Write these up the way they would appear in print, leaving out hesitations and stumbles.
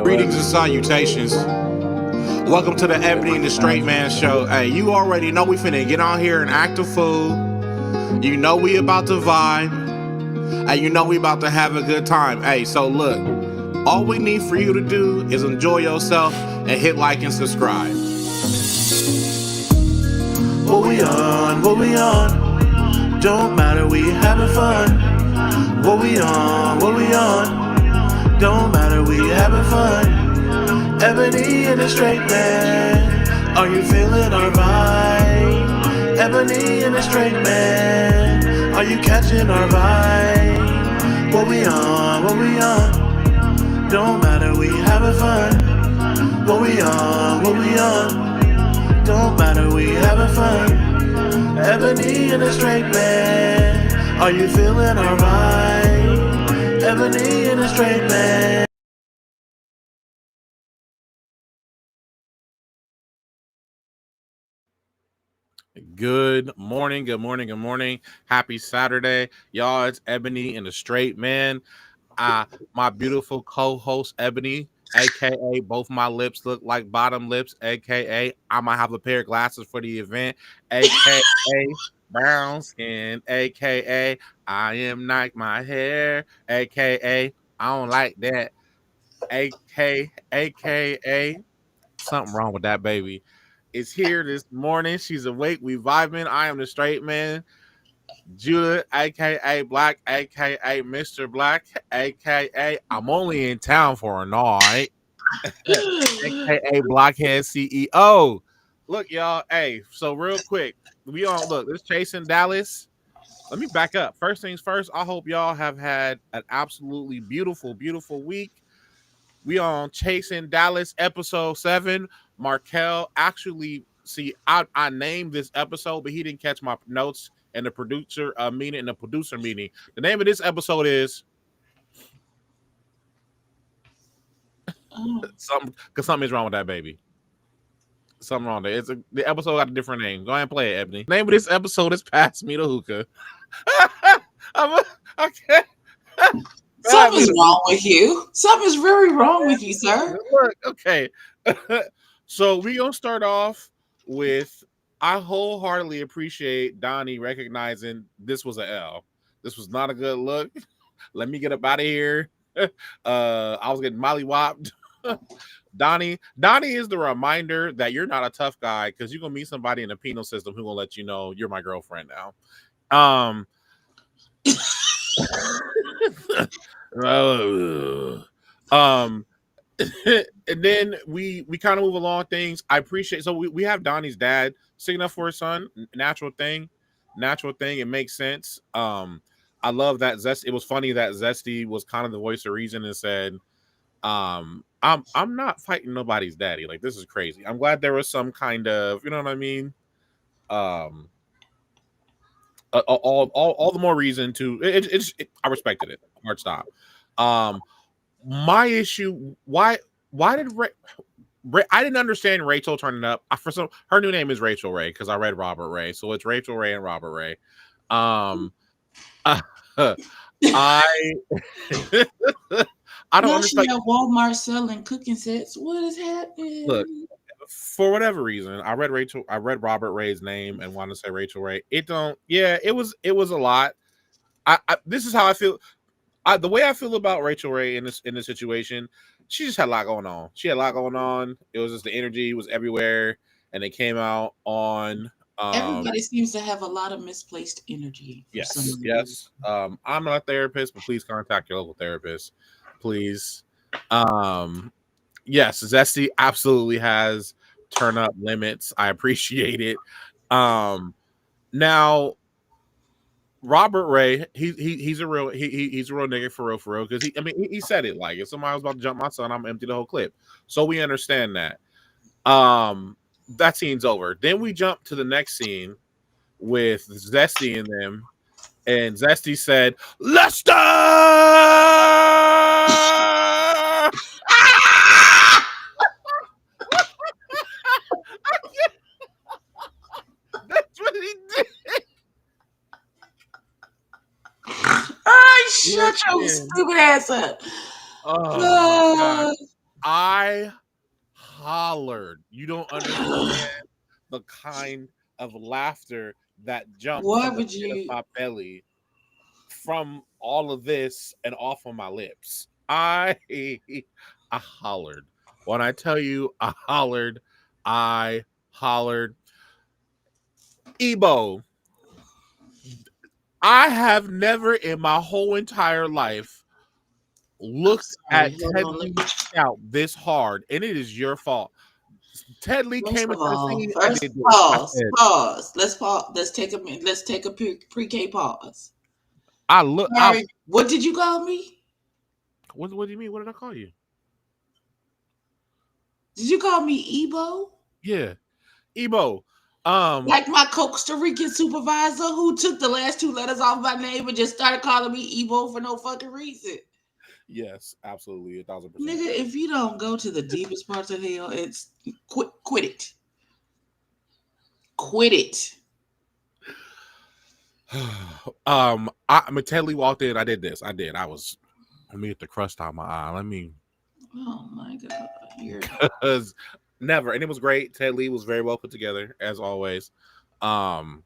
Greetings and salutations. Welcome to the Ebbie and the StraightMan show. Hey, you already know we finna get on here and act a fool. You know we about to vibe. Hey, you know we about to have a good time. Hey, so look, all we need for you to do is enjoy yourself and hit like and subscribe. What we on? What we on? Don't matter, we having fun. What we on? What we on? Don't matter, we having fun. Ebony and the StraightMan, are you feeling our vibe? Ebony and the StraightMan, are you catching our vibe? What we on? What we on? Don't matter, we having fun. What we on? What we on? Don't matter, we having fun. Ebony and the StraightMan, are you feeling our vibe? Ebony and the StraightMan. Good morning, good morning, good morning. Happy Saturday. Y'all, it's Ebony and the StraightMan. My beautiful co-host, Ebony, aka both my lips look like bottom lips, aka I might have a pair of glasses for the event, aka brown skin, aka I am like my hair, aka I don't like that, aka something wrong with that baby. Is here this morning. She's awake. We vibing. I am the StraightMan. Judah, aka Black, aka Mr. Black, aka I'm only in town for a night, aka Blockhead CEO. Look, y'all. Hey, so real quick, we on look. This chasing Dallas. Let me back up. First things first. I hope y'all have had an absolutely beautiful, beautiful week. We on Chasing Dallas episode 7. Markel actually, see, I named this episode, but he didn't catch my notes in the producer meeting. The name of this episode is something is wrong with that baby. Something wrong there. The episode got a different name. Go ahead and play it, Ebony. The name of this episode is Pass Me the Hookah. Okay. Something's wrong with you. Something's very wrong with you, sir. Look, okay. So we're going to start off with, I wholeheartedly appreciate Donnie recognizing this was an L. This was not a good look. Let me get up out of here. I was getting mollywopped. Donnie is the reminder that you're not a tough guy because you're going to meet somebody in the penal system who's going to let you know you're my girlfriend now. And then we kind of move along things. I appreciate, so we have Donnie's dad sticking up for his son. Natural thing. It makes sense. I love that it was funny that Zesty was kind of the voice of reason and said, I'm not fighting nobody's daddy. Like, this is crazy. I'm glad there was some kind of, you know what I mean? All the more reason to I respected it. Hard stop. My issue, why did I didn't understand Rachel turning up. Her new name is Rachel Ray because I read Robert Ray, so it's Rachel Ray and Robert Ray. I don't understand. Walmart selling cooking sets. What is happening? Look, for whatever reason, I read Robert Ray's name and wanted to say Rachel Ray. It was a lot. This is how I feel. The way I feel about Rachel Ray in this situation, she just had a lot going on. She had a lot going on. It was just the energy was everywhere, and it came out on. Everybody seems to have a lot of misplaced energy. Yes. I'm not a therapist, but please contact your local therapist, please. Yes, Zesty absolutely has turn up limits. I appreciate it. Now, Robert Ray, he's a real he's a real nigga for real because he said it like if somebody was about to jump my son, I'm gonna empty the whole clip. So we understand that. That scene's over. Then we jump to the next scene with Zesty and them, and Zesty said, "Lester!" That's what he did. Shut your stupid ass up. Oh, I hollered. You don't understand the kind of laughter that jumped Why from the would pit of you? my belly from all of this and off of my lips. I hollered. When I tell you I hollered. Ebo, I have never in my whole entire life I'm looked sorry. at Hold Ted on. Lee's scalp this hard, and it is your fault. Ted Lee First came of into the all, scene. I first did this. I pause, said, pause. Let's pause. Let's take a minute. Let's take a pre-K pause. I look. I Sorry. What did you call me? what do you mean? What did I call you? Did you call me Ebo? Yeah, Ebo. Um, Like my Costa Rican supervisor who took the last two letters off my name and just started calling me Ebo for no fucking reason. yes, absolutely, 1,000%. Nigga, if you don't go to the deepest parts of hell, it's quit it. Quit it. I mean, Ted Lee walked in. I did this. I did. I was. Let me get the crust out my eye. Let me, Oh my god. You're because never, and it was great. Ted Lee was very well put together as always. Um,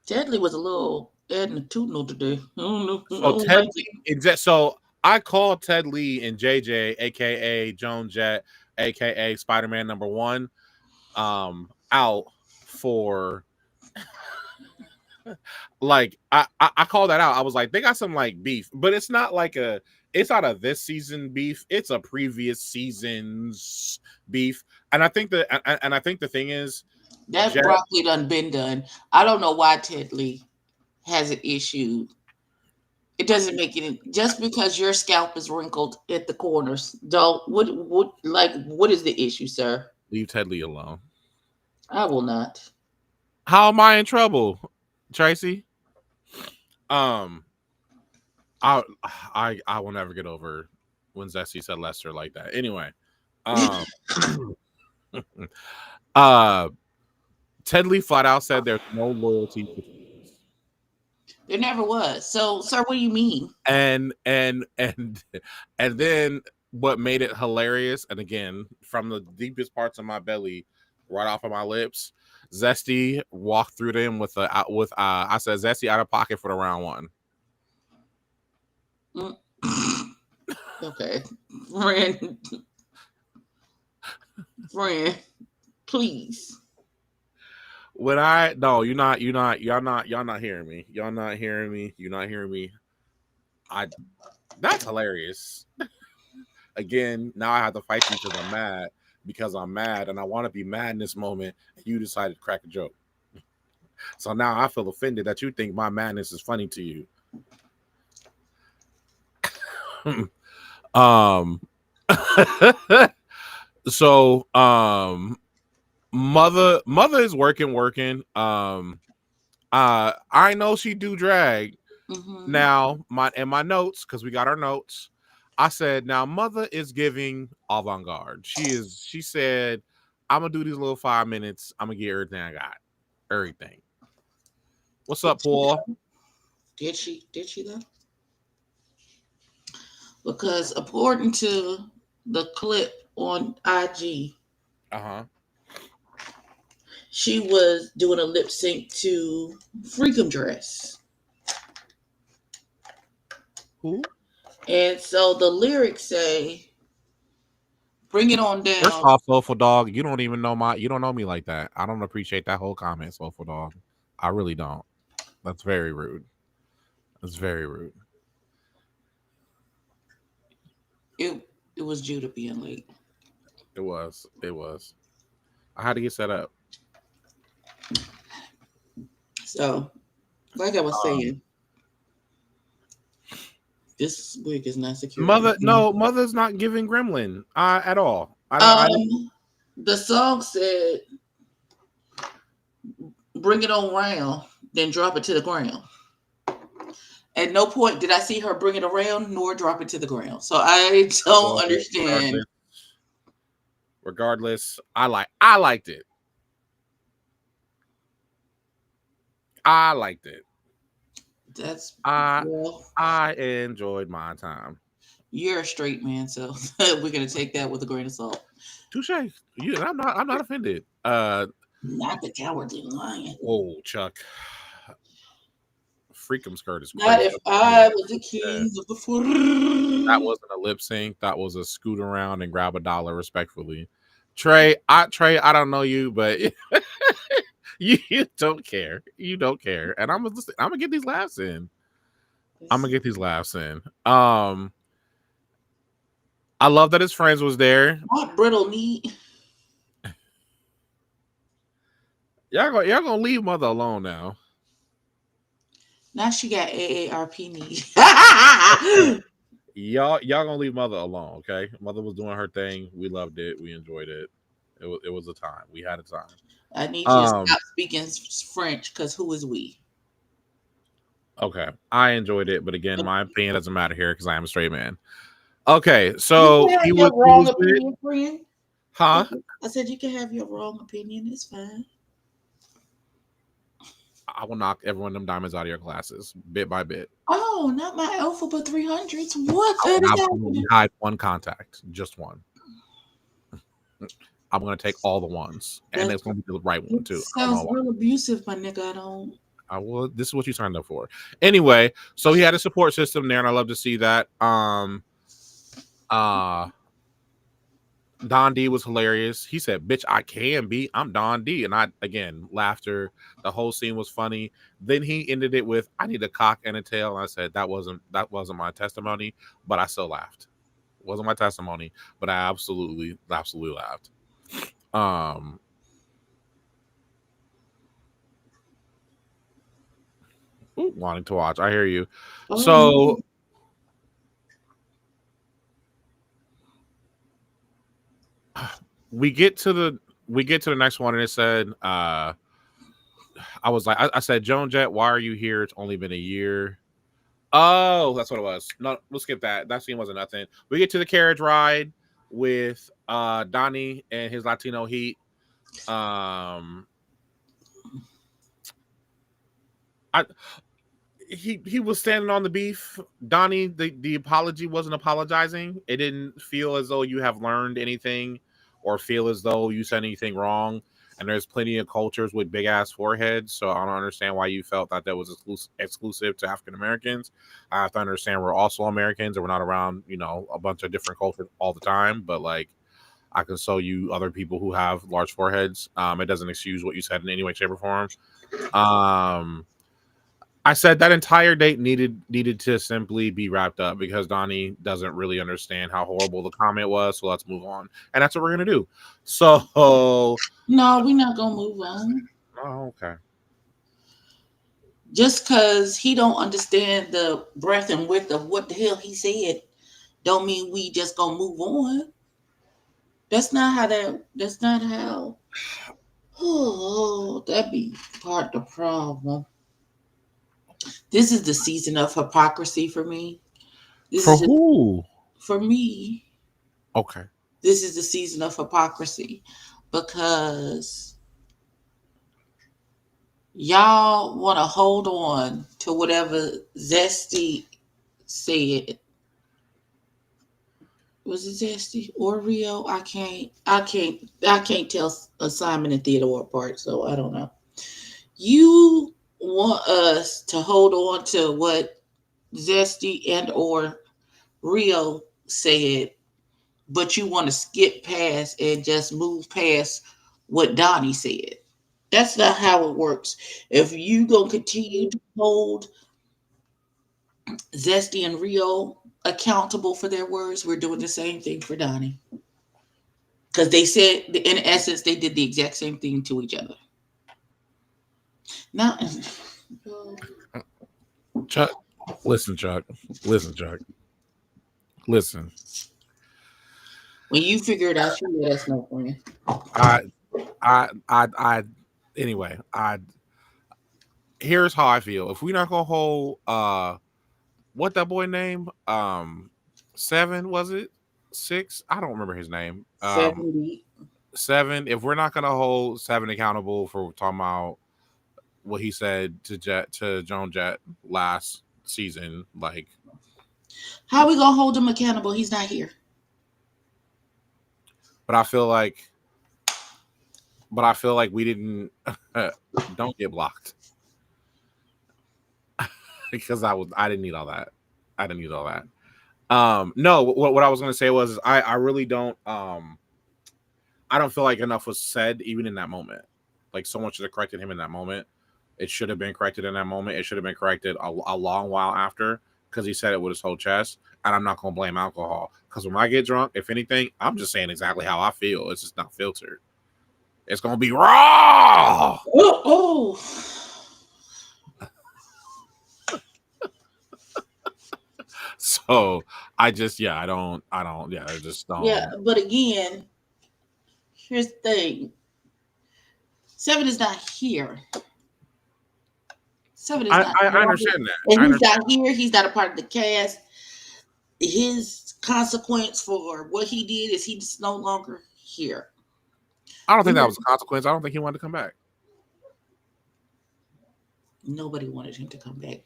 Tedley was a little attitudinal today. I don't know. I so don't Ted like it. Lee, so I called Ted Lee and JJ, aka Joan Jett, aka Spider Man #1, out for like I called that out. I was like, they got some like beef, but it's not like it's not a this season beef. It's a previous season's beef. And I think the thing is, That Jet broccoli done been done. I don't know why Tedley has an issue. It doesn't make any just because your scalp is wrinkled at the corners. Don't what is the issue, sir? leave Ted Lee alone. I will not. How am I in trouble, Tracy? Um, I I will never get over when Zesty said Lester like that. Anyway, um, uh, Ted Lee flat out said there's no loyalty between us. There never was. So, sir, what do you mean? And and then what made it hilarious, and again from the deepest parts of my belly right off of my lips, Zesty walked through them with I said, Zesty out of pocket for the round one. Mm. Okay. Friend, friend, please. When I no, y'all not hearing me, you're not hearing me. I That's hilarious. Again, now I have to fight you because I'm mad, and I want to be mad in this moment, and you decided to crack a joke. So now I feel offended that you think my madness is funny to you. um so mother is working. I know she do drag. Hmm. Now my notes, because we got our notes, I said, now mother is giving avant-garde. She said, I'm gonna do these little 5 minutes, I'm gonna get everything I got. Everything. What's Did up, she Paul? though? Did she? Did she though? Because according to the clip on IG, Uh-huh. she was doing a lip sync to Freakum Dress. Who? And so the lyrics say, bring it on First down. off, Soulful Dog, you don't know me like that. I don't appreciate that whole comment, Soulful Dog. I really don't. That's very rude. That's very rude. It was Judah being late. It was. It was. I had to get set up. So, like I was Um, saying, this wig is not secure. Mm-mm. Mother's not giving Gremlin at all. I don't. The song said, bring it on round, then drop it to the ground. At no point did I see her bring it around nor drop it to the ground. So I don't Well, understand. regardless, I liked it. I liked it. That's I well, I enjoyed my time. You're a straight man, so we're gonna take that with a grain of salt. Touche. You, I'm not offended. Not the cowardly lion. Whoa, Chuck. Freakum skirt is Not crazy. if I was the king of the That forest. wasn't a lip sync. That was a scoot around and grab a dollar, respectfully. Trey, I don't know you, but you don't care. You don't care, and I'm gonna get these laughs in. I'm gonna get these laughs in. I love that his friends was there. Not brittle meat. Y'all gonna leave mother alone now. Now she got AARP need. Y'all gonna leave mother alone, okay? Mother was doing her thing. We loved it. We enjoyed it. It was a time. We had a time. I need you to Um, stop speaking French, because who is we? okay. I enjoyed it, but again, my opinion doesn't matter here because I am a straight man. Okay, You so can have he your wrong was with, opinion, friend. huh? I said you can have your wrong opinion. It's fine. I will knock everyone them diamonds out of your glasses bit by bit. Oh, not my alpha, but 300s. What I will is absolutely happening? hide one contact, just one. I'm gonna take all the ones, and That it's gonna be the right one too. I don't sounds know why. real abusive, my nigga. I don't. I will. This is what you signed up for. Anyway, so he had a support system there, and I love to see that. Uh, Don D was hilarious. He said, "Bitch, I can be. I'm Don D," and I again laughter. The whole scene was funny. Then he ended it with, "I need a cock and a tail." And I said, that wasn't my testimony, but I still laughed. It wasn't my testimony, but I absolutely laughed. Um, Wanting to watch. I hear you. So Oh, we get to the next one, and it said, I was like, I said, Joan Jett, why are you here? It's only been a year. Oh, that's what it was. No, we'll skip that. That scene wasn't nothing. We get to the carriage ride with Donnie and his Latino heat. Um I he was standing on the beef. Donnie, the apology wasn't apologizing. It didn't feel as though you have learned anything or feel as though you said anything wrong. And there's plenty of cultures with big ass foreheads, so I don't understand why you felt that was exclusive to African Americans. I have to understand we're also Americans and we're not around, a bunch of different cultures all the time. But like, I can show you other people who have large foreheads. It doesn't excuse what you said in any way, shape, or form. Um, I said that entire date needed to simply be wrapped up because Donnie doesn't really understand how horrible the comment was. So let's move on, and that's what we're gonna do. So, no, we're not gonna move on. oh, okay, Just cause he don't understand the breadth and width of what the hell he said, don't mean we just gonna move on. That's not how that. That's not how. Oh, that be part of the problem. This is the season of hypocrisy for me. This for is just who? for me. Okay, This is the season of hypocrisy because y'all want to hold on to whatever Zesty said. Was it Zesty or Rio? I can't tell Simon and Theodore apart, so I don't know. You want us to hold on to what Zesty and or Rio said, but you want to skip past and just move past what Donnie said. That's not how it works. If you gonna continue to hold Zesty and Rio accountable for their words, we're doing the same thing for Donnie. Because they said, in essence, they did the exact same thing to each other. Now, Chuck. Listen, Chuck. Listen, Chuck. Listen. when you figure it out, you let us know, friend. I, I. Anyway, here's how I feel. If we're not gonna hold, what that boy name? Seven was it? Six? I don't remember his name. 70. Seven. If we're not gonna hold Seven accountable for talking about what he said to Joan Jett last season, like How we gonna hold him accountable? He's not here. But I feel like, but I feel like we didn't. Don't get blocked because I didn't need all that. I didn't need all that. No, what I was gonna say was I really don't. I don't feel like enough was said even in that moment. Like someone should have corrected him in that moment. It should have been corrected in that moment. It should have been corrected a long while after because he said it with his whole chest. And I'm not gonna blame alcohol because when I get drunk, if anything, I'm just saying exactly how I feel. It's just not filtered. It's gonna be raw. Oh, oh. So I just Yeah, but again, here's the thing. Seven is not here. Seven is not I here. understand that. And I he's understand. not here. He's not a part of the cast. His consequence for what he did is he's no longer here. I don't think that was a consequence. I don't think he wanted to come back. Nobody wanted him to come back.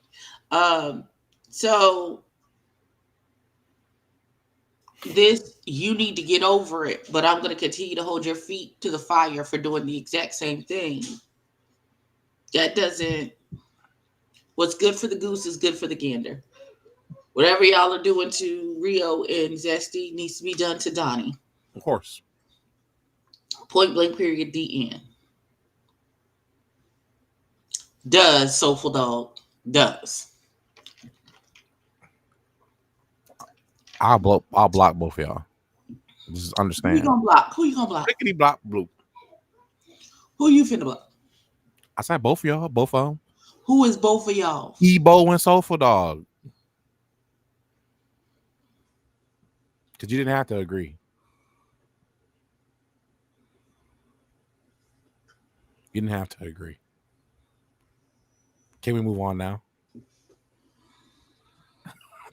Um, so this you need to get over it, but I'm going to continue to hold your feet to the fire for doing the exact same thing. That doesn't. What's good for the goose is good for the gander. Whatever y'all are doing to Rio and Zesty needs to be done to Donnie. Of course. Point blank. Period. The end. Does Soulful Dog does. I'll block both of y'all. Just Who you understand. gonna block? Who you gonna block? Lickety block bloop. Who you finna block? I said both of y'all, both of them. Who is both of y'all? Ebo and Soulful Dog. Because you didn't have to agree. You didn't have to agree. Can we move on now?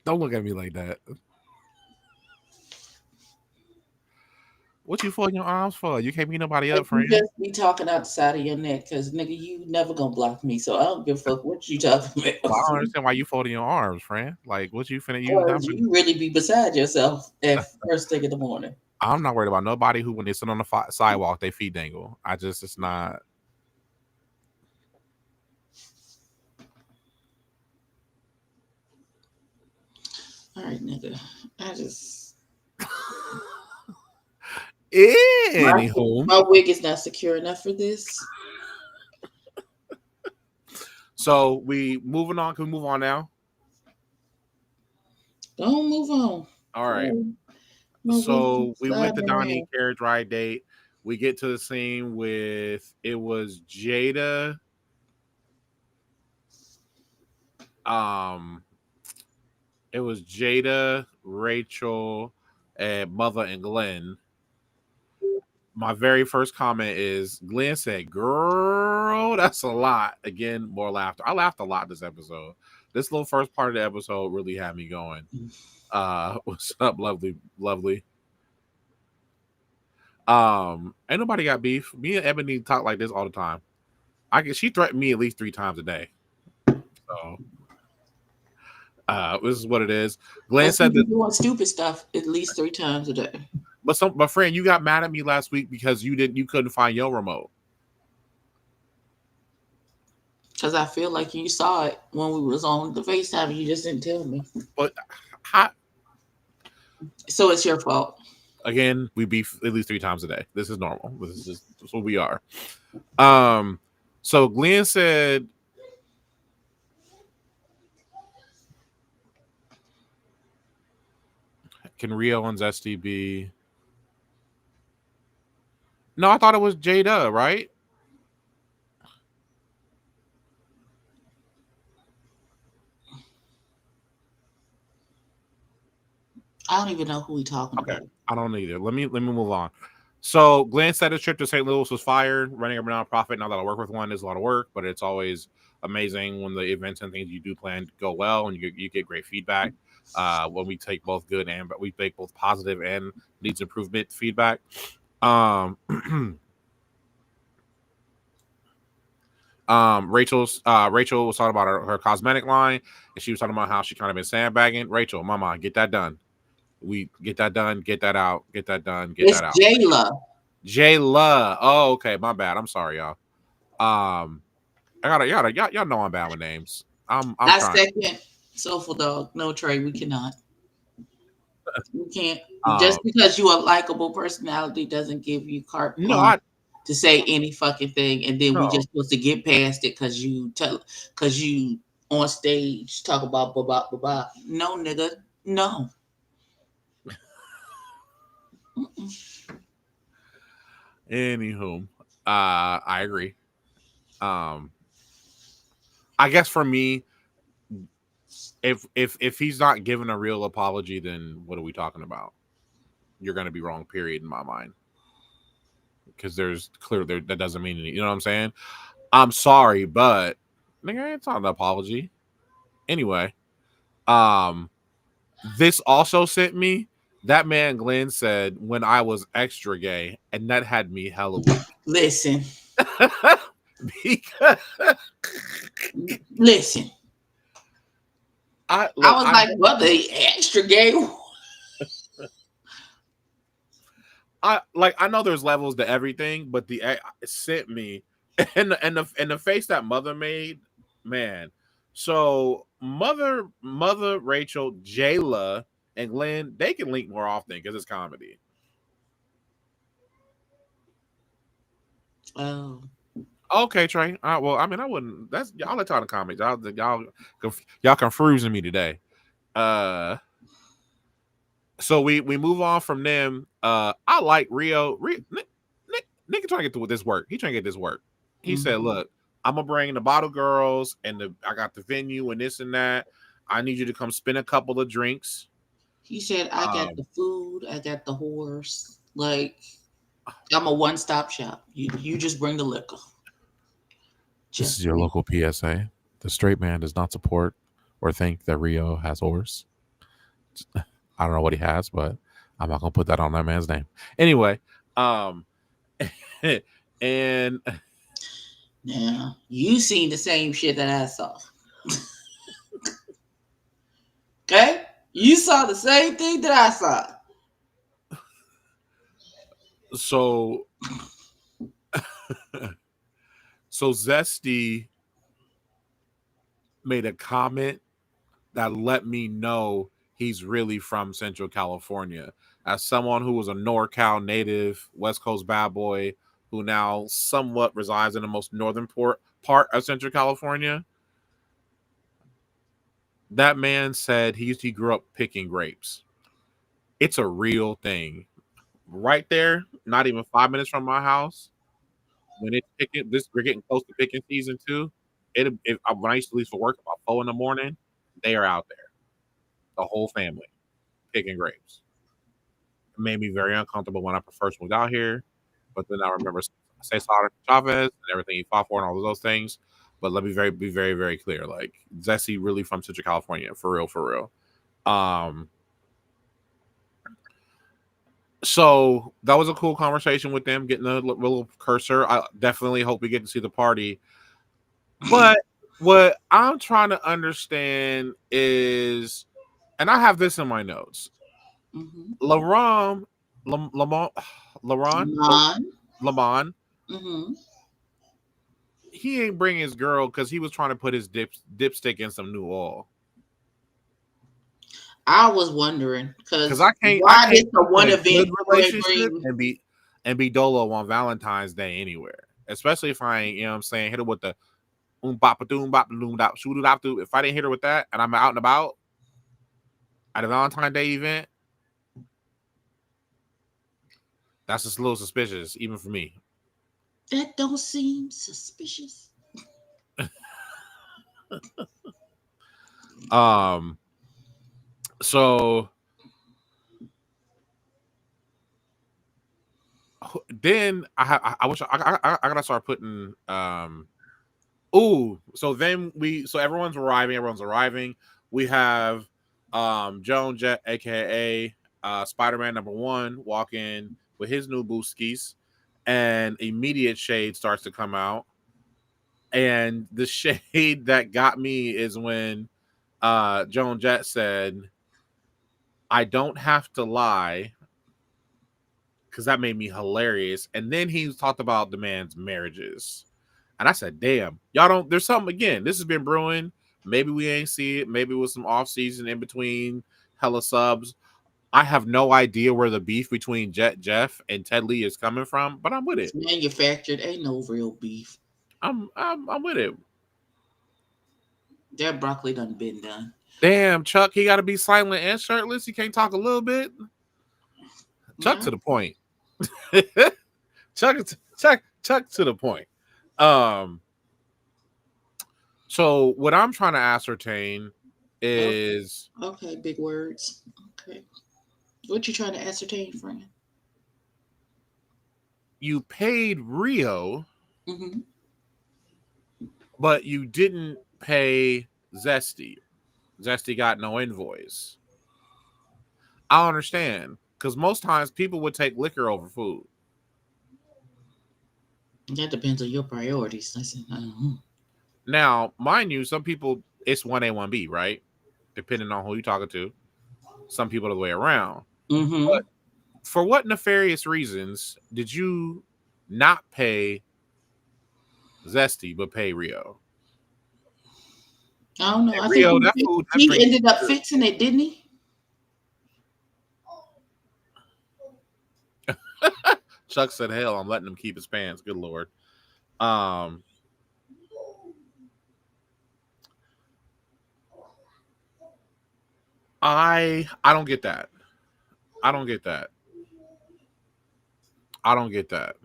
Don't look at me like that. What you folding your arms for? You can't beat nobody Like up, you friend. just be talking out the side of your neck, cause nigga, you never gonna block me, so I don't give a fuck what you talking Well, I about. don't understand why you folding your arms, friend. Like, what you finna use them Cause for? you really be beside yourself at first thing in the morning. I'm not worried about nobody who, when they sit on the sidewalk, they feet dangle. It's not. All right, nigga. I just my Anywho, my wig is not secure enough for this. so we moving on. Can we move on now? Don't move on. All right. Oh, my wig So keeps we went to sliding Donnie around. carriage ride date. We get to the scene with it was Jada, um, Rachel, and Mother and Glenn. My very first comment is Glenn said, "Girl, that's a lot." Again, more laughter. I laughed a lot this episode. This little first part of the episode really had me going. What's up, lovely, lovely? Ain't nobody got beef. Me and Ebony talk like this all the time. She threatened me at least 3 times a day. So this is what it is. Glenn Cause he said be that, doing stupid stuff at least 3 times a day. but friend, you got mad at me last week because you couldn't find your remote. Cause I feel like you saw it when we was on the FaceTime and you just didn't tell me. But how, So it's your fault. again, we beef at least 3 times a day. This is normal. This is what we are. So Glenn said, "Can Rio and Zesty be?" No, I thought it was Jada, right? I don't even know who we talking Okay, about. I don't either. Let me move on. So Glenn said his trip to St. Louis was fired. Running a nonprofit, now that I work with one, is a lot of work, but it's always amazing when the events and things you do plan go well and you get great feedback. When we take both good and but we take both positive and needs improvement feedback. Um, Rachel was talking about her cosmetic line, and she was talking about how she kind of been sandbagging. Rachel, mama, get that done. We get that done, get that out, get that done, get It's that out. Jayla. Jayla. Oh, okay, my bad. I'm sorry, y'all. I gotta y'all know I'm bad with names. I'm I trying. second Soulful Dog. No, Trey, we cannot. We can't. Um, Just because you a likable personality doesn't give you carte no, blanche I to say any fucking thing, and then we no. just supposed to get past it because you on stage talk about blah blah blah blah. No, nigga, no. Mm-mm. Anywho, I agree. Um, I guess for me, if he's not giving a real apology, then what are we talking about? You're gonna be wrong. Period in my mind, because there's clear there that doesn't mean any. You know what I'm saying? I'm sorry, but nigga, it's not an apology. Anyway, um, this also sent me. That man Glenn said when I was extra gay, and that had me hella weak. Listen, Because listen. I I look, was I like, what the extra gay? I know there's levels to everything, but it sent me and the face that mother made, man. So mother Rachel, Jayla, and Glenn, they can link more often because it's comedy. Oh, Okay, Trey. Well, I mean, I wouldn't. That's y'all let y'all in the comments. Y'all confusing me today. Uh, so we move on from them. I like Rio. Nigga trying to get this work. He trying to get this work. He said, mhm. "Look, I'm gonna bring the bottle girls and I got the venue and this and that. I need you to come spin a couple of drinks." He said, I got Um, the food, I got the horse. Like, I'm a one stop shop. You just bring the liquor. this is Just your bring. local PSA. The straight man does not support or think that Rio has horse. I don't know what he has, but I'm not gonna put that on that man's name. Anyway, um, and Now, you seen the same shit that I saw. Okay? You saw the same thing that I saw. so so Zesty made a comment that let me know he's really from Central California. As someone who was a NorCal native, West Coast bad boy, who now somewhat resides in the most northern part of Central California, that man said he grew up picking grapes. It's a real thing. Right there, not even 5 minutes from my house, when it's picking this, we're getting close to picking season two. When I used to leave for work about 4 in the morning, they are out there, the whole family picking grapes. It made me very uncomfortable when I first moved out here. But then I remember Cesar Chavez and everything he fought for and all of those things. But let me be very, very clear. Like Jesse really from Central California, for real, for real. Um, so that was a cool conversation with them, getting a little cursor. I definitely hope we get to see the party. But what I'm trying to understand is, and I have this in my notes. Mm-hmm. Laurent, Lamont, Laurent, None. Lamont, Mm-hmm. he ain't bring his girl because he was trying to put his dipstick in some new oil. I was wondering, Because because I why can't did the be in one a event good you ain't relationship bring? and be dolo on Valentine's Day anywhere. Especially if I ain't, you know what I'm saying, hit her with the bop doom bop doom dop shoot it up. If I didn't hit her with that and I'm out and about at a Valentine's Day event, that's just a little suspicious, even for me. That don't seem suspicious. Um, so then I wish I gotta start putting so then so everyone's arriving. We have Joan Jett, aka Spider-Man #1, walking with his new booskies, and immediate shade starts to come out. And the shade that got me is when Joan Jett said, I don't have to lie, because that made me hilarious. And then he talked about the man's marriages. And I said, damn, y'all don't, there's something again. This has been brewing. Maybe we ain't see it. Maybe it was some off season in between hella subs. I have no idea where the beef between Jet Jeff and Ted Lee is coming from, but I'm with It's it. manufactured. Ain't no real beef. I'm with it. Their broccoli done been done. Damn, Chuck, he got to be silent and shirtless. He can't talk a little bit. Chuck Yeah. to the point. Chuck to the point. Um, so what I'm trying to ascertain Oh, is okay, big words. Okay. What you trying to ascertain, friend? you paid Rio, Mm-hmm. but you didn't pay Zesty. Zesty got no invoice. I understand, because most times people would take liquor over food. That depends on your priorities. Listen, Now, mind you, some people it's 1A, 1B, right? Depending on who you're talking to. Some people are the way around. mm-hmm. But for what nefarious reasons did you not pay Zesty but pay Rio? I don't know. And I think Rio, that food, that he drink ended up is fixing it, didn't he? good. Chuck said, hell, I'm letting him keep his pants. Good Lord. Um, I don't get that. I don't get that. I don't get that.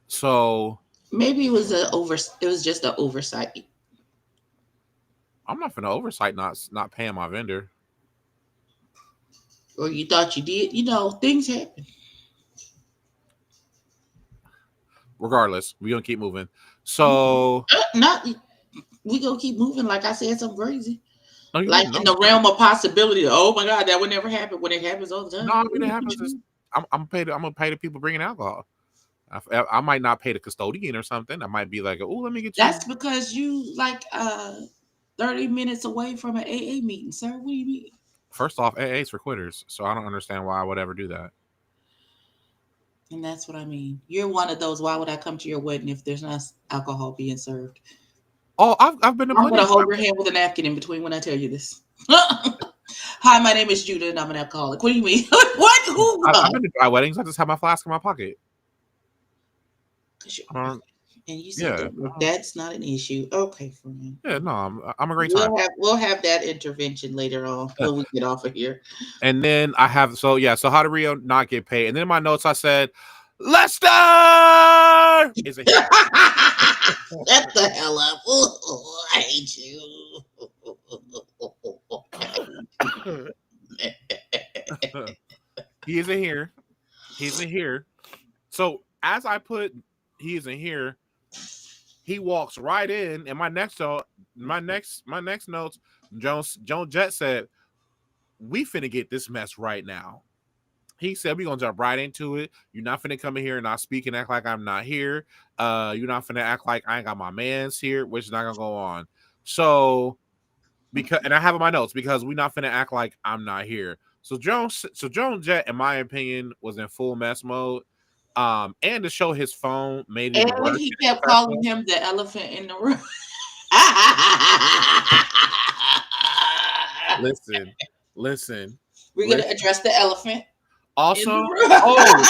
So Maybe it was a over. It was just an oversight, I'm not finna oversight not paying my vendor. or you thought you did. You know, things happen. Regardless, we're gonna keep moving. So Not we gonna keep moving. Like I said, something crazy. no, you Like didn't in know. the realm of possibility. Oh my God, that would never happen. When it happens all the No, time. I mean it happens. I'm gonna pay the people bringing alcohol. I might not pay the custodian or something. I might be like, oh, let me get you. That's because you like 30 minutes away from an AA meeting, sir. What do you mean? First off, AA's for quitters, so I don't understand why I would ever do that. And that's what I mean. You're one of those. Why would I come to your wedding if there's not alcohol being served? Oh, I've been to I'm plenty gonna of. hold your hand with a napkin in between when I tell you this. Hi, my name is Judah, and I'm an alcoholic. What do you mean? What? Who? I've been to dry weddings. I just have my flask in my pocket. 'Cause I don't, and you said yeah, that that's not an issue. Okay, friend. yeah. No, I'm a great time. We'll have that intervention later on when we get off of here. And then I have so how did Rio not get paid? And then in my notes I said Lester isn't here. Shut the hell up. Ooh, I hate you. He isn't here. He isn't here. So as I put he isn't here, he walks right in, and my next notes, Joan Jett said, we finna get this mess right now. He said we gonna jump right into it. You're not finna come in here and not speak and act like I'm not here. You're not finna act like I ain't got my mans here, which is not gonna go on. So because and I have in my notes because we not finna act like I'm not here. So Joan Jett, in my opinion, was in full mess mode. And to show his phone made it And even worse. he kept calling him the elephant in the room. Listen, listen, We're gonna listen. address the elephant in the Also, room. oh,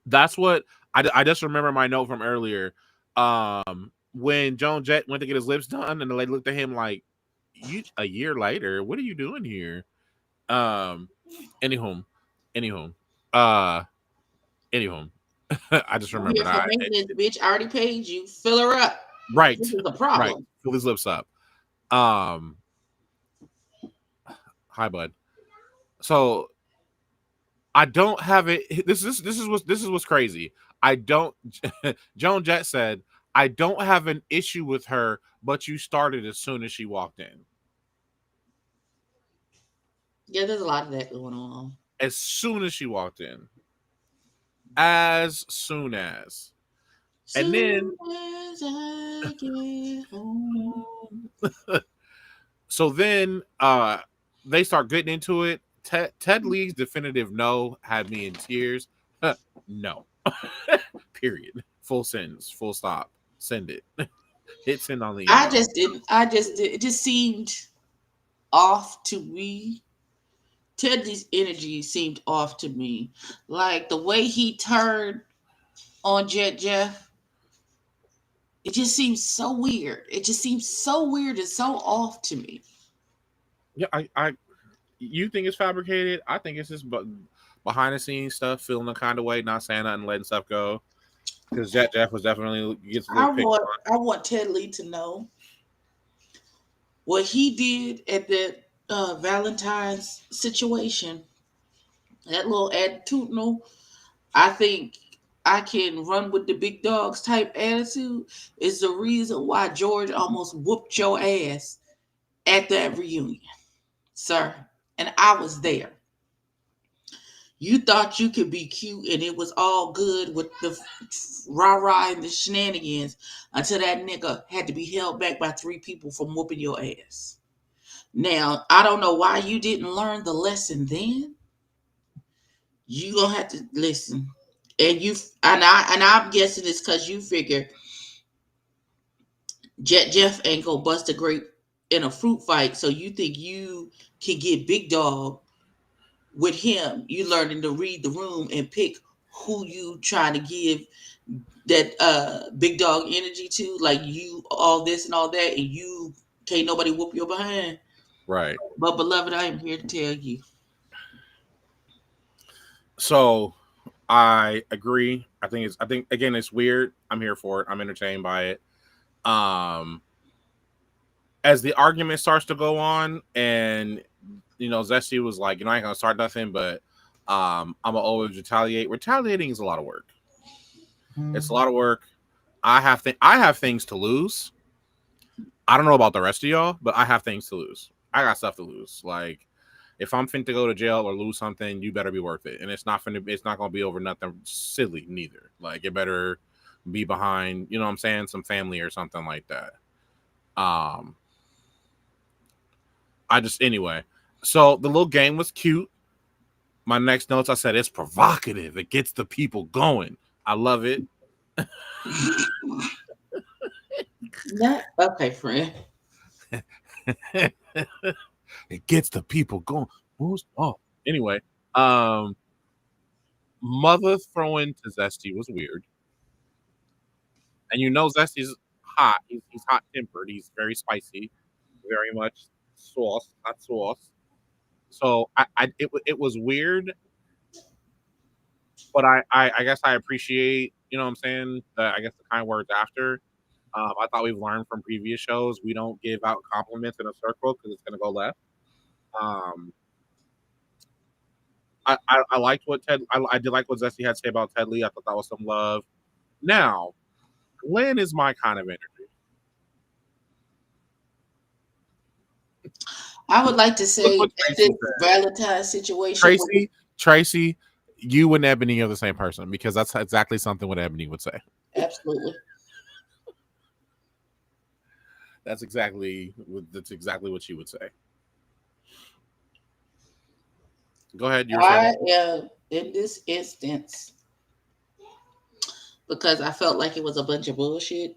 that's what I just remember my note from earlier. When Joan Jett went to get his lips done, and the lady looked at him like, "You a year later? What are you doing here?" Um, anywho, anywho, uh, anywho, I just I'm here remembered. for maintenance, bitch. I already paid you. Fill her up. Right, This is the right. problem. Fill his lips up. Um, hi, bud. So I don't have it. This is what's crazy. I don't. Joan Jett said I don't have an issue with her, but you started as soon as she walked in. Yeah, there's a lot of that going on. As soon as she walked in. As soon as. And then, Soon as I get home. so then, they start getting into it. Ted Lee's definitive no had me in tears. No. Period. Full sentence. Full stop. Send it. Hit send on the I email. just didn't. I just did. It just seemed off to me. Teddy's energy seemed off to me. Like the way he turned on Jet Jeff, it just seems so weird. It just seems so weird and so off to me. Yeah, you think it's fabricated? I think it's just behind the scenes stuff, feeling the kind of way, not saying nothing, letting stuff go. Because Jeff was definitely gets a little picked I want Ted Lee to know what he did at the Valentine's situation. That little attitudinal, I think I can run with the big dogs type attitude is the reason why George almost whooped your ass at that reunion, sir. And I was there. You thought you could be cute and it was all good with the rah rah and the shenanigans until that nigga had to be held back by three people from whooping your ass. Now, I don't know why you didn't learn the lesson then. You gonna have to listen. And I'm guessing it's because you figure Jet Jeff ain't gonna bust a grape in a fruit fight, so you think you can get big dog with him. You learning to read the room and pick who you trying to give that big dog energy to, like you all this and all that, and you can't nobody whoop your behind. right. But beloved, I am here to tell you. So I agree. I think again it's weird. I'm here for it. I'm entertained by it. Um as the argument starts to go on, and Zesty was like, I ain't gonna start nothing, but I'm gonna always retaliate. Retaliating is a lot of work. It's a lot of work. I have things to lose. I don't know about the rest of y'all, but I have things to lose. I got stuff to lose. Like if I'm fin to go to jail or lose something, you better be worth it. And it's not gonna be over nothing silly neither. Like it better be behind, what I'm saying, some family or something like that. Um I just anyway. So the little game was cute. My next notes I said it's provocative. It gets the people going. I love it. Not okay, friend. It gets the people going. Anyway, um, mother throwing to Zesty was weird, and Zesty's hot. He's hot tempered. He's very spicy, very much sauce, hot sauce. So it was weird, but I guess I appreciate what I'm saying. I guess the kind words after. I thought we've learned from previous shows we don't give out compliments in a circle because it's gonna go left. Um, I liked what I did like what Zesty had to say about Ted Lee. I thought that was some love. Now, Glenn is my kind of energy. I would like to Look say what at Tracy this said. Valentine's situation. Tracy, you and Ebony are the same person because that's exactly something what Ebony would say. Absolutely. That's exactly what she would say. Go ahead. You were saying I am in this instance because I felt like it was a bunch of bullshit.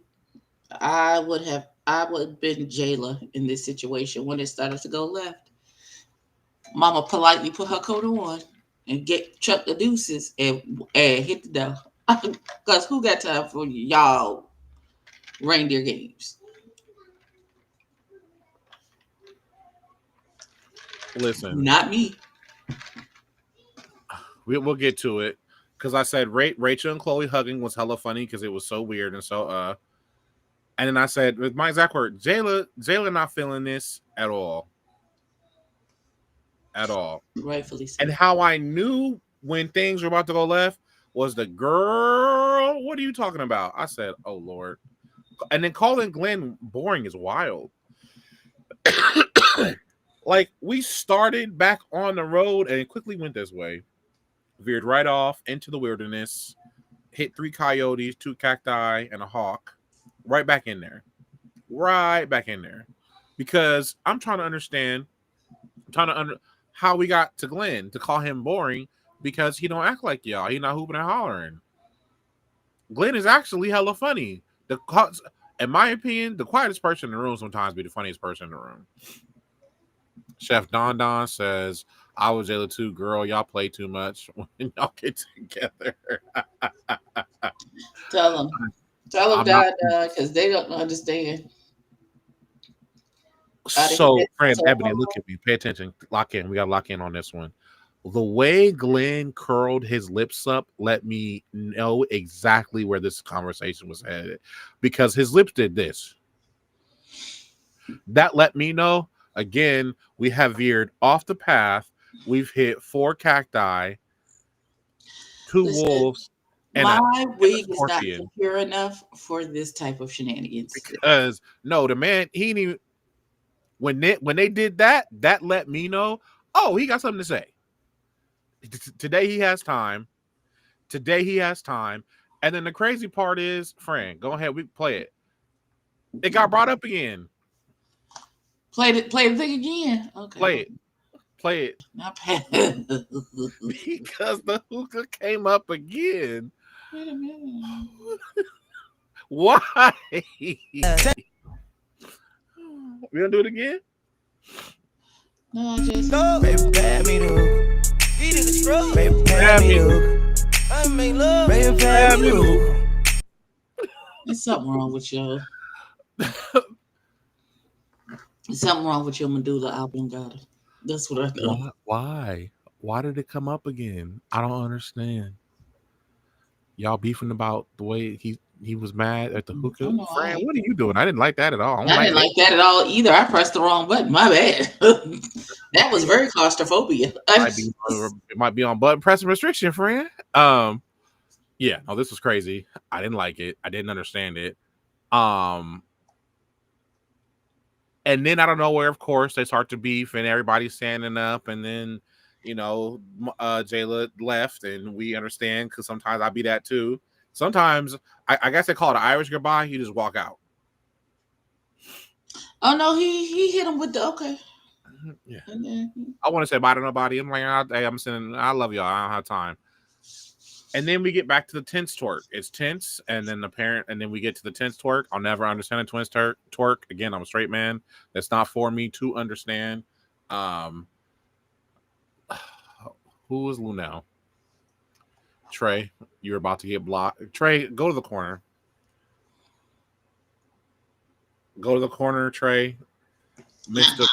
I would have been Jayla in this situation when it started to go left. Mama politely put her coat on and get chuck the deuces and hit the door. Cause who got time for y'all reindeer games? listen. Not me. We'll get to it because I said Rachel and Chloe hugging was hella funny because it was so weird and so And then I said with my exact word, Jayla not feeling this at all. Rightfully so. And how I knew when things were about to go left was the girl. What are you talking about? I said, oh Lord. And then calling Glenn boring is wild. Like we started back on the road and quickly went this way, veered right off into the wilderness. hit 3 coyotes, 2 cacti, and a hawk. Right back in there. Right back in there. Because I'm trying to understand, how we got to Glenn to call him boring because he don't act like y'all. He not hooping and hollering. Glenn is actually hella funny. In my opinion, the quietest person in the room sometimes be the funniest person in the room. Chef Don Don says, "I was Jayla too, girl. Y'all play too much when y'all get together." Tell them. Tell them, I'm not. because they don't understand how to hit So, that friend Ebony, look tone. at me. Pay attention. Lock in. We got to lock in on this one. The way Glenn curled his lips up let me know exactly where this conversation was headed because his lips did this. That let me know, again, we have veered off the path. We've hit 4 cacti, two Listen, wolves, and my a wig is not scorpion. secure enough for this type of shenanigans. Because no, the man, he didn't even, when they did that, that let me know, oh, he got something to say. Today he has time. Today he has time. And then the crazy part is, friend, go ahead, we play it. It got brought up again. Play the thing again. Okay, Play hold it. Play it. on. Not Because the hookah came up again. Wait a minute. Why? We gonna do it again? No, I just No, baby, grab me the hook. He did the scrub. Baby, Grab grab me me. the hook. I make love. Baby, Grab grab me me. the hook. there's something wrong with your there's something wrong with your medulla oblongata. That's what I know. Why? Why did it come up again? I don't understand. Y'all beefing about the way he was mad at the Oh hookah. no, Fran, what are you doing? I didn't like that at all. I don't I like didn't it. like that at all either. I pressed the wrong button. My bad. That was very claustrophobia. It might be on button pressing restriction, friend. Yeah, no, this was crazy. I didn't like it. I didn't understand it. Um, and then out of nowhere, of course, they start to beef, and everybody's standing up, and then Jayla left, and we understand because sometimes I be that too. Sometimes I guess they call it an Irish goodbye. You just walk out. Oh no, he hit him with the okay. Yeah, And then, I want to say bye to nobody. I'm like, hey, I'm sending. I love y'all. I don't have time. And then we get back to the tense twerk. It's tense, and then and then we get to the tense twerk. I'll never understand a twins twerk. Again, I'm a straight man. That's not for me to understand. Um, who is Lunel? Trey, you're about to get blocked. Trey, go to the corner. Go to the corner, Trey. Mister.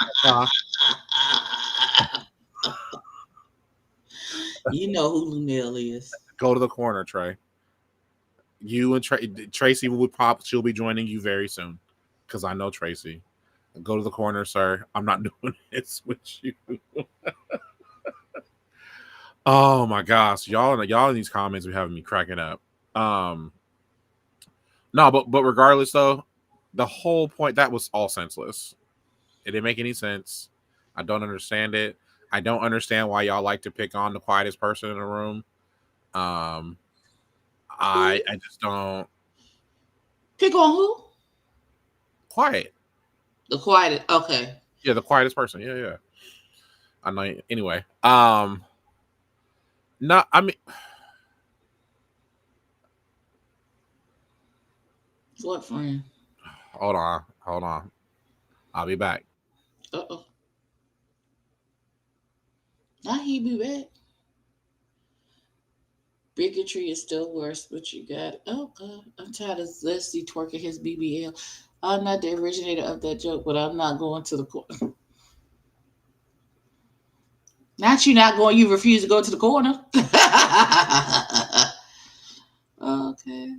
you know who Lunel is. Go to the corner, Trey. You and Tracy will pop. She'll be joining you very soon, because I know Tracy. Go to the corner, sir. I'm not doing this with you. Oh my gosh, y'all in these comments are having me cracking up. Um, no, but regardless though, the whole point that was all senseless. It didn't make any sense. I don't understand it. I don't understand why y'all like to pick on the quietest person in the room. Um, Who? I just don't Pick on who? quiet. The quiet. Okay. Yeah, the quietest person. Yeah, yeah. I know. Anyway, no, I mean, What friend? hold on. I'll be back. Uh oh. Now he be back. Bigotry is still worse, but you got it. Oh god, I'm tired of Leslie twerking his BBL. I'm not the originator of that joke, but I'm not going to the corner. Not you not going. You refuse to go to the corner. Okay,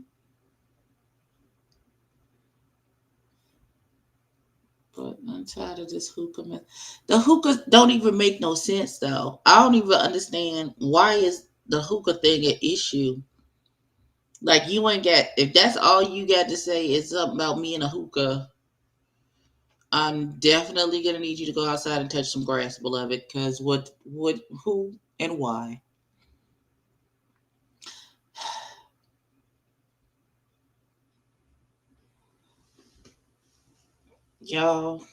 but I'm tired of this hookah man. The hookahs don't even make no sense though. I don't even understand why is the hookah thing an issue. Like you ain't got if that's all you got to say is something about me and a hookah. I'm definitely gonna need you to go outside and touch some grass, beloved. Because who, and why? Y'all,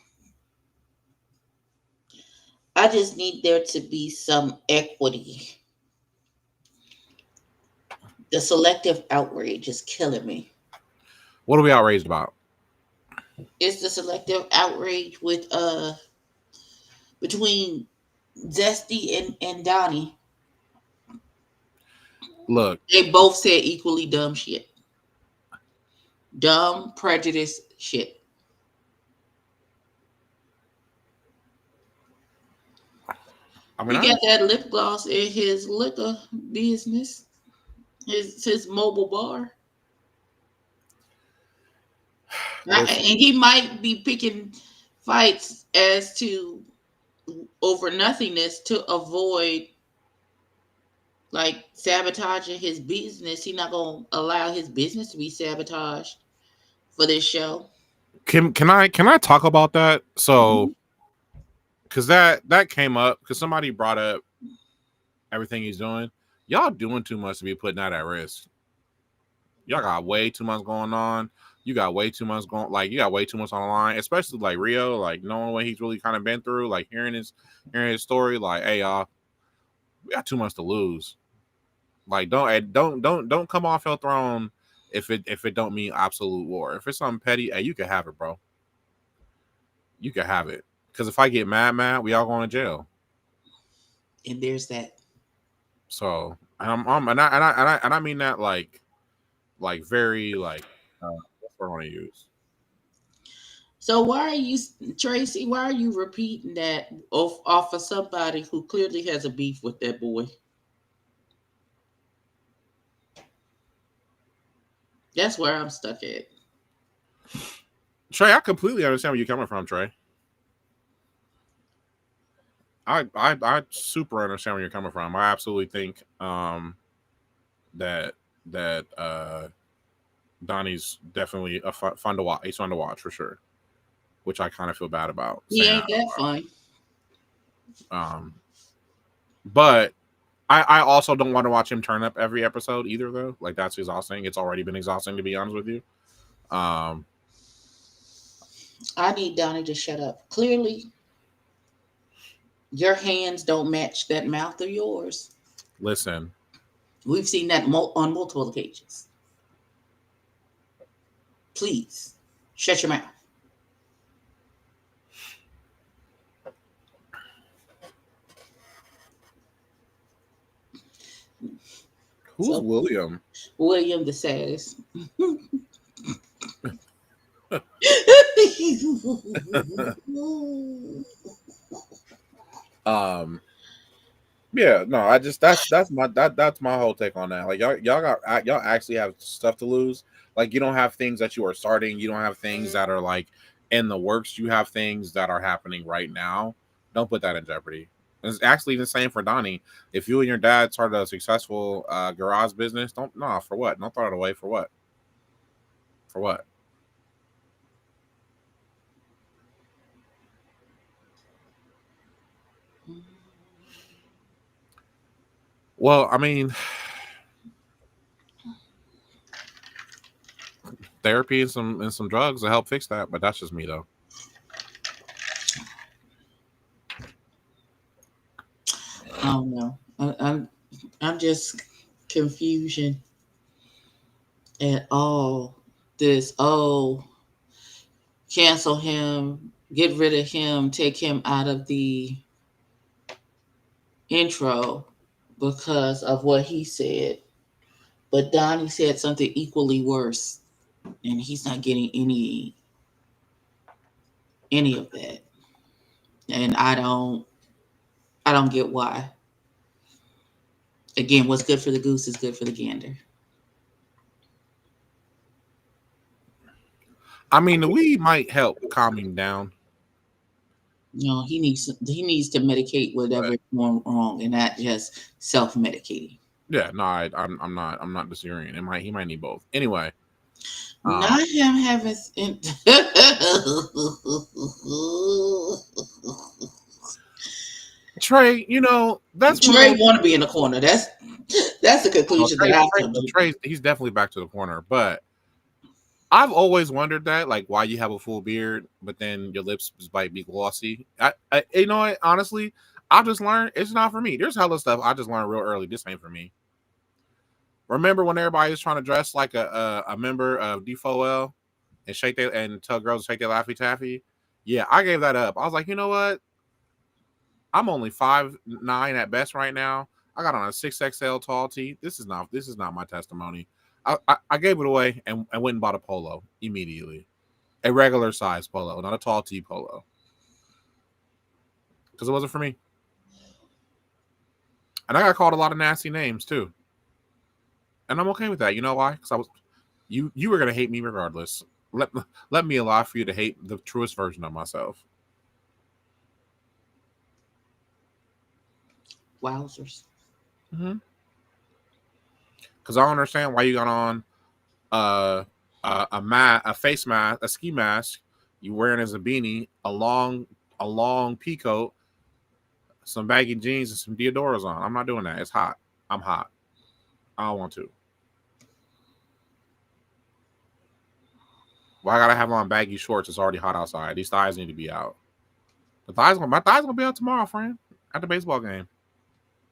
I just need there to be some equity. The selective outrage is killing me. What are we outraged about? It's the selective outrage with between Zesty and Donnie. Look, They both said equally dumb shit. Dumb prejudice shit. I mean, He got that lip gloss in his liquor business, his mobile bar. And listen, he might be picking fights as to over nothingness to avoid like sabotaging his business. He's not gonna allow his business to be sabotaged for this show. can I talk about that? So, Mhm. because that came up because somebody brought up everything he's doing. Y'all doing too much to be putting that at risk. Y'all got way too much going on. You got way too much going. Like you got way too much on the line, especially like Rio. Like knowing what he's really kind of been through. Like hearing his story. Like, hey y'all, we got too much to lose. Like don't come off your throne if it don't mean absolute war. If it's something petty, hey, you can have it, bro. You can have it. Because if I get mad, we all going to jail. And there's that. So and I mean that like very like what's the word I want to use? So why are you, Tracy? Why are you repeating that off of somebody who clearly has a beef with that boy? That's where I'm stuck at. Trey, I completely understand where you're coming from, Trey. I super understand where you're coming from. I absolutely think that Donnie's definitely fun to watch. He's fun to watch for sure, which I kind of feel bad about He saying ain't that. that fun. But I also don't want to watch him turn up every episode either, though. Like that's exhausting. It's already been exhausting to be honest with you. I need Donnie to shut up. Clearly, your hands don't match that mouth of yours. Listen, We've seen that on multiple occasions. Please, shut your mouth. who's So, William? William the saddest. um, yeah, no, I just that's my whole take on that. Like y'all actually have stuff to lose. Like you don't have things that you are starting. You don't have things that are like in the works. You have things that are happening right now. Don't put that in jeopardy. It's actually the same for Donnie. If you and your dad started a successful garage business, don't no for what? Don't throw it away for what? For what? Well, I mean, therapy and some drugs to help fix that, but that's just me though. I don't know. I'm just confusion at all. This cancel him, get rid of him, take him out of the intro because of what he said. But Donnie said something equally worse, and he's not getting any of that. And I don't get why. Again, what's good for the goose is good for the gander. I mean, the weed might help calm him down, He needs to medicate whatever but is going wrong, and not just self medicating. yeah, no, I'm not disagreeing. He might need both. Anyway, um, Not him having. Trey, that's one of Trey those. want to be in the corner. That's the No, conclusion that I've come to. Trey, he's definitely back to the corner. But I've always wondered that, like, why you have a full beard, but then your lips might be glossy. You know what? Honestly, I just learned it's not for me. There's hella stuff I just learned real early. This ain't for me. Remember when everybody was trying to dress like a member of D4L and shake their and tell girls to shake their Laffy Taffy? Yeah, I gave that up. I was like, you know what? I'm only 5'9" at best right now. I got on a 6XL tall tee. This is not my testimony. I gave it away and went and bought a polo immediately. A regular size polo, not a tall tee polo. Because it wasn't for me. And I got called a lot of nasty names too. And I'm okay with that. You know why? Because you were gonna hate me regardless. Let me allow for you to hate the truest version of myself. Wowzers. Mm-hmm. Because I don't understand why you got on a face mask, a ski mask, you wearing as a beanie, a long pea coat, some baggy jeans, and some Deodoras on. I'm not doing that. It's hot. I'm hot. I don't want to. Why I gotta have on baggy shorts? It's already hot outside. These thighs need to be out. My thighs gonna be out tomorrow, friend, at the baseball game.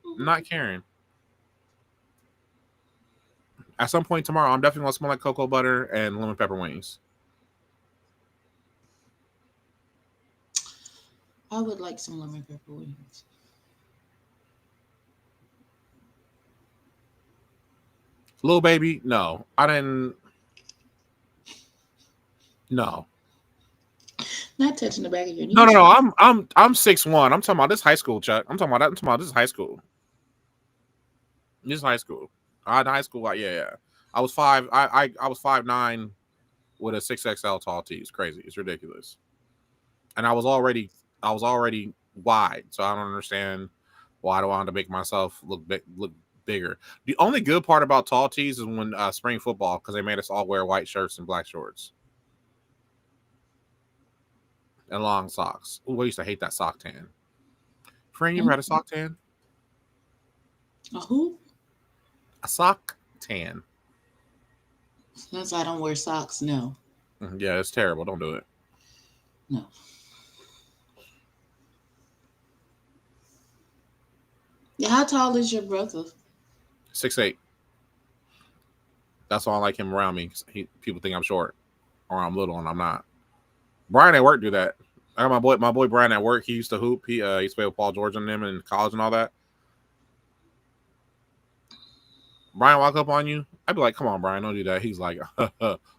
I'm not caring. At some point tomorrow, I'm definitely gonna smell like cocoa butter and lemon pepper wings. I would like some lemon pepper wings. Little baby, no, I didn't. No, Not touching the back of your no, no, knees. no. I'm 6'1". I'm talking about this high school, Chuck. I'm talking about that. I'm talking about this high school. This high school. I had high school. Like, yeah. I was 5. I was 5'9" with a 6XL tall tee. It's crazy. It's ridiculous. And I was already wide, so I don't understand why do I want to make myself look bigger. The only good part about tall tees is when spring football, because they made us all wear white shirts and black shorts and long socks. Ooh, I used to hate that sock tan. Friend, you ever had a sock tan? A who? A sock tan. Since I don't wear socks, no. Yeah, it's terrible. Don't do it. No. Yeah, how tall is your brother? 6'8". That's why I like him around me. People think I'm short or I'm little, and I'm not. Brian at work do that. I got my boy Brian at work. He used to hoop. He used to play with Paul George and them in college and all that. Brian walk up on you. I'd be like, "Come on, Brian, don't do that." He's like,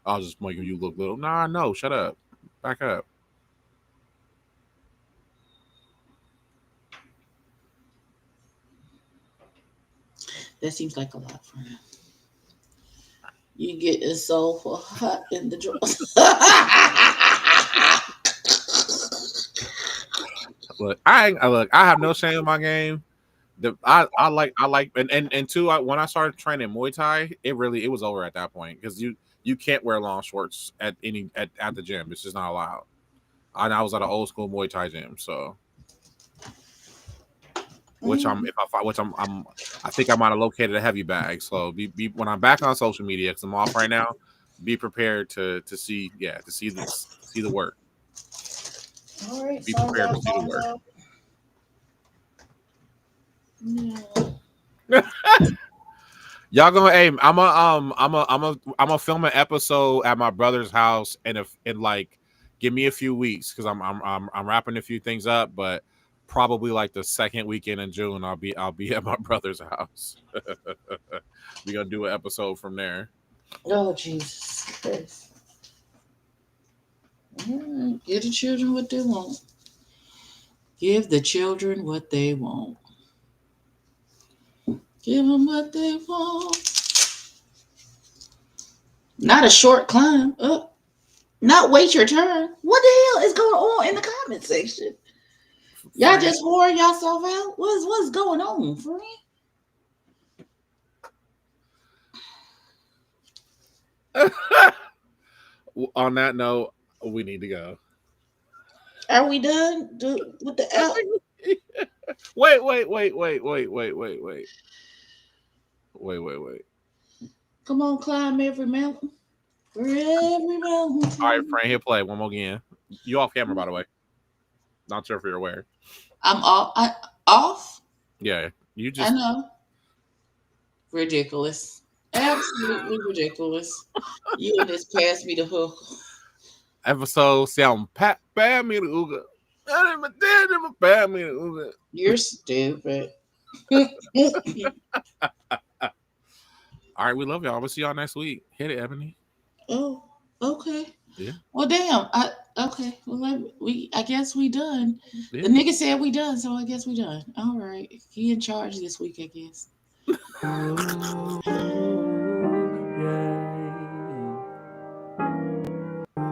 "I'll just make you look little." Nah, no, shut up, back up. That seems like a lot for him. You getting so hot in the drawers. Look, I have no shame in my game. I like and two. When I started training Muay Thai, it was over at that point because you can't wear long shorts at the gym. It's just not allowed. And I was at an old school Muay Thai gym, so which I think I might have located a heavy bag. So be when I'm back on social media because I'm off right now. Be prepared to see the work. All right, Be prepared to see the work. No. Y'all gonna aim. I'm a film an episode at my brother's house and if in like give me a few weeks because I'm wrapping a few things up, but probably like the second weekend in June I'll be at my brother's house. We're gonna do an episode from there. Oh, Jesus Christ. Give the children what they want. Give the children what they want. Give them what they want. Not a short climb up. Not wait your turn. What the hell is going on in the comment section? Y'all just wore yourself out? What's going on, friend? On that note, we need to go. Are we done with the out? Wait. Come on, climb every mountain. For every mountain. All right, friend, hit play one more again. You off camera, by the way. Not sure if you're aware. I'm off. Off. Yeah, you I just know. Ridiculous. Absolutely ridiculous. You and this pass me the hook. episode sound pat bad me the ooga. I didn't my dad never bad me the ooga. You're stupid. All right, we love y'all. We'll see y'all next week. Hit it, Ebony. Oh, okay. Yeah, Well, damn. Okay. Well, I guess we done. yeah. The nigga said we done, so I guess we done. All right. He in charge this week, I guess. Yeah.